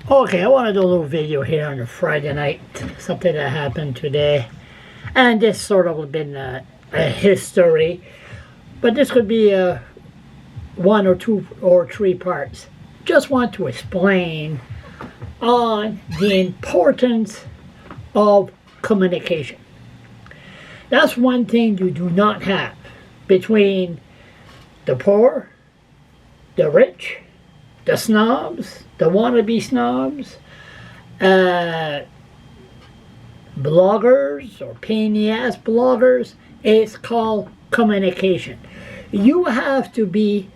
Okay, I want to do a little video here on a Friday night, something that happened today, and this sort of been a history, but this could be one or two or three parts. Just want to explain on the importance of communication. That's one thing you do not have between the poor, the rich, the snobs, the wannabe snobs, bloggers or pain-in-the-ass bloggers. It's called communication. You have to be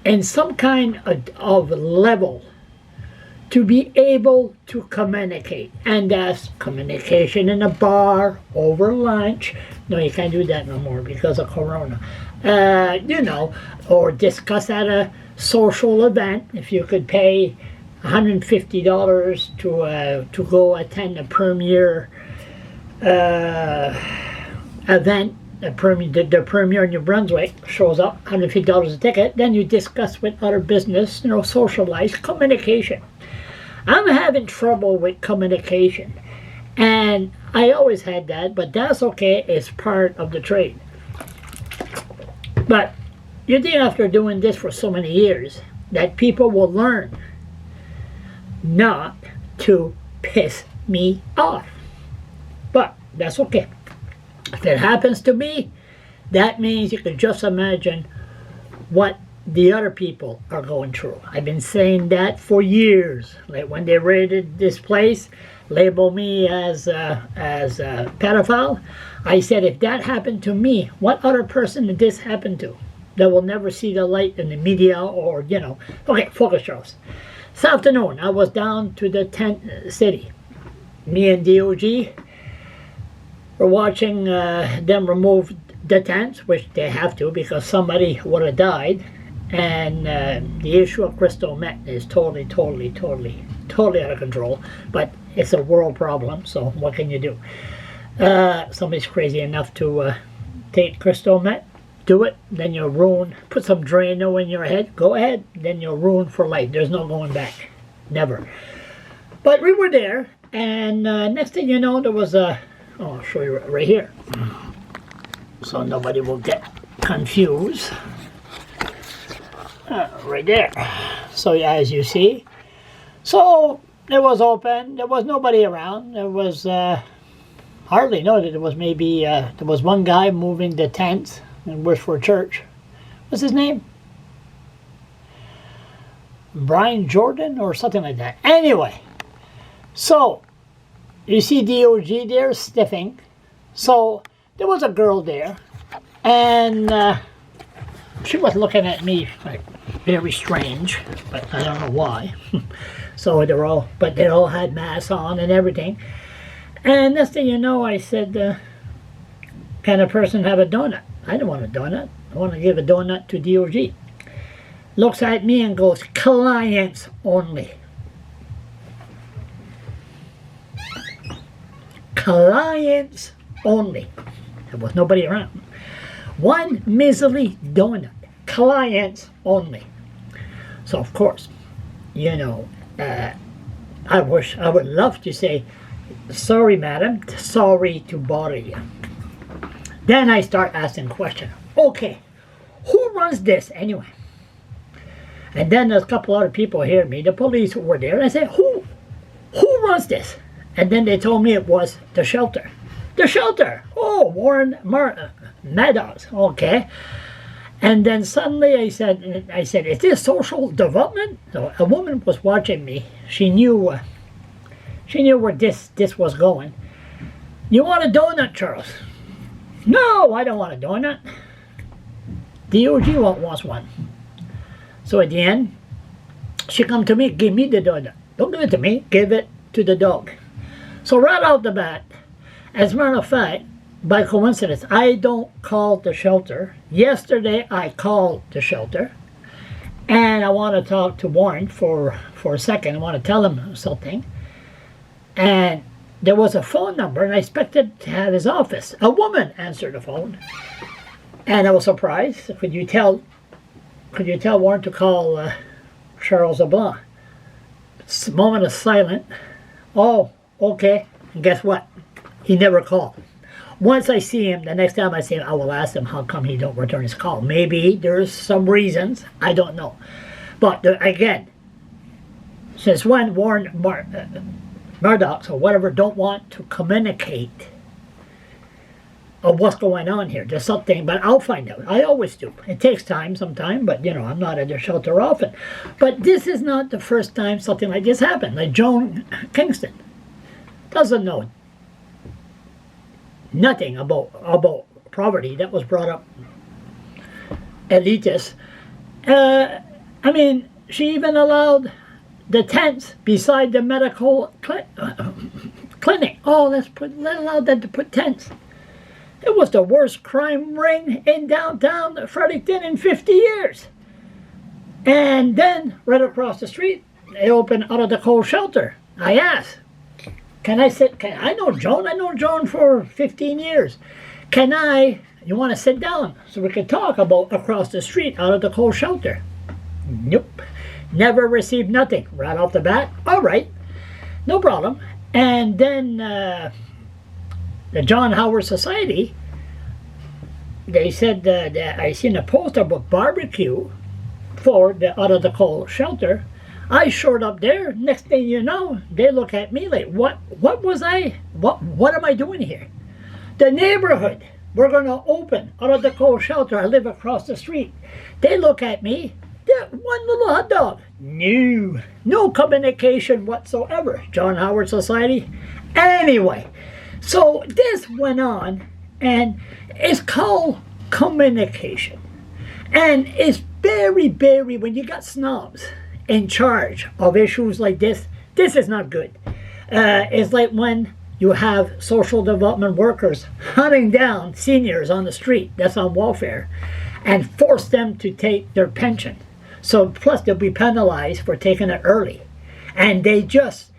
in some kind of level to be able to communicate. And that's communication in a bar, over lunch. No, you can't do that no more because of Corona. Or discuss at a social event. If you could pay $150 to go attend a premier event, the premier in New Brunswick shows up, $150 a ticket, then you discuss with other business, socialize, communication. I'm having trouble with communication, and I always had that, but that's okay, it's part of the trade. But you think after doing this for so many years that people will learn not to piss me off. But that's okay. If it happens to me, that means you can just imagine what the other people are going through. I've been saying that for years. Like when they raided this place, labeled me as a pedophile, I said if that happened to me, what other person did this happen to? That will never see the light in the media or, Okay, focus, Charles. This afternoon, I was down to the tent city. Me and DOG were watching them remove the tents, which they have to because somebody would have died. And the issue of crystal meth is totally out of control. But it's a world problem, so what can you do? Somebody's crazy enough to take crystal meth. Do it, then you'll ruin. Put some Drano in your head, go ahead, then you'll ruin for life. There's no going back. Never. But we were there, and next thing you know, there was a... I'll show you right here, so nobody will get confused. Right there. So as you see, so it was open. There was nobody around. There was hardly noted. There was maybe there was one guy moving the tents and was for church. What's his name? Brian Jordan or something like that. Anyway, so you see DOG there sniffing. So there was a girl there, and she was looking at me like very strange, but I don't know why. So they all had masks on and everything. And next thing you know, I said, "Can a person have a donut?" I don't want a donut. I want to give a donut to DOG. Looks at me and goes, "Clients only." Clients only. There was nobody around. One measly donut. Clients only. So of course, I would love to say, "Sorry, madam, sorry to bother you." Then I start asking questions. Okay, who runs this anyway? And then there's a couple other people hear me. The police were there. And I said, who runs this? And then they told me it was the shelter. The shelter. Oh, Warren Maddox. Okay. And then suddenly I said, "Is this social development?" So a woman was watching me. She knew where this was going. "You want a donut, Charles?" "No, I don't want a donut." DOG wants one. So at the end, she come to me, "Give me the donut." "Don't give it to me, give it to the dog." So right out the bat, as a matter of fact, by coincidence, I don't call the shelter. Yesterday, I called the shelter, and I want to talk to Warren for a second. I want to tell him something. And there was a phone number, and I expected to have his office. A woman answered the phone, and I was surprised. Could you tell Warren to call Charles LeBlanc? Moment of silence. Oh, okay. And guess what? He never called. Once I see him, the next time I see him, I will ask him how come he don't return his call. Maybe there's some reasons. I don't know. But again, since when Warren Murdochs or whatever don't want to communicate of what's going on here, there's something, but I'll find out. I always do. It takes time sometimes, but you know, I'm not at their shelter often. But this is not the first time something like this happened. Like Joan Kingston doesn't know nothing about poverty. That was brought up elitist. I mean, she even allowed the tents beside the medical clinic. Oh, let's allow them to put tents. It was the worst crime ring in downtown Fredericton in 50 years. And then, right across the street, they opened out of the cold shelter. I asked, can I sit? I know Joan for 15 years. You want to sit down so we can talk about across the street out of the cold shelter? Nope. Never received nothing. Right off the bat, all right, no problem. And then the John Howard Society, they said that I seen a poster about barbecue for the out of the cold shelter. I showed up there. Next thing you know, they look at me like, what am I doing here? The neighborhood we're going to open out of the cold shelter. I live across the street. They look at me. That one little hot dog. No communication whatsoever. John Howard Society. Anyway, so this went on, and it's called communication. And it's very, very, when you got snobs in charge of issues like this is not good. It's like when you have social development workers hunting down seniors on the street that's on welfare and force them to take their pension. So plus they'll be penalized for taking it early. And they just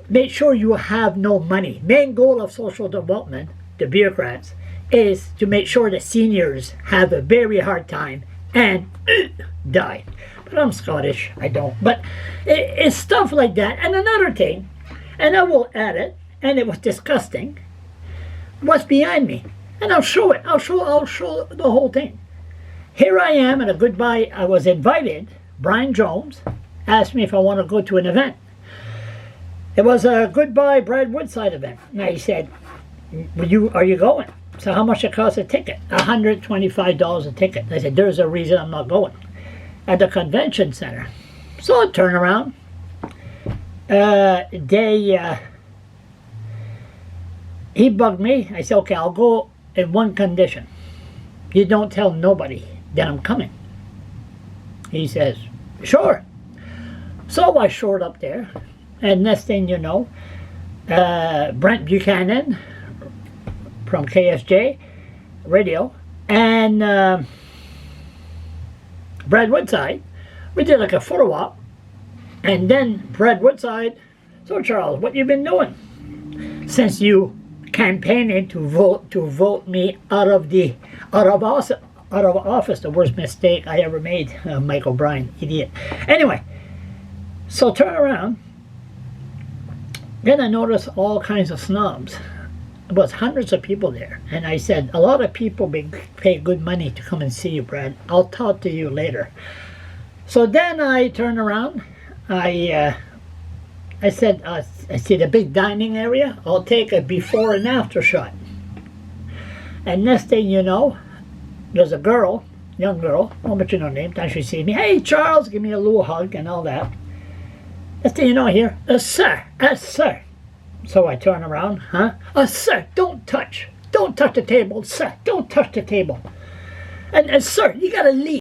make sure you have no money. Main goal of social development, the bureaucrats, is to make sure that seniors have a very hard time and die. But I'm Scottish, I don't. But it's stuff like that. And another thing, and I will add it, and it was disgusting, what's behind me. And I'll show it. I'll show the whole thing. Here I am at a goodbye. I was invited. Brian Jones asked me if I want to go to an event. It was a goodbye Brad Woodside event. And I said, are you going? So how much it costs a ticket? $125 a ticket. I said, there's a reason I'm not going. At the convention center. So I turn around. He bugged me. I said, okay, I'll go in one condition. You don't tell nobody that I'm coming. He says, sure. So I showed up there, and next thing you know, Brent Buchanan from KSJ Radio and Brad Woodside, we did like a photo op, and then Brad Woodside, so Charles, what you been doing since you campaigning to vote me out of office, the worst mistake I ever made, Mike O'Brien, idiot. Anyway, so turn around, then I noticed all kinds of snobs. There was hundreds of people there, and I said, a lot of people pay good money to come and see you, Brad. I'll talk to you later. So then I turned around, I said, I see the big dining area, I'll take a before and after shot. And next thing you know, there's a girl, young girl, I won't mention her name, time she sees me, hey Charles, give me a little hug and all that. Next thing you know, I hear, sir, sir. So I turn around, sir, don't touch the table, sir, don't touch the table. And sir, you gotta leave.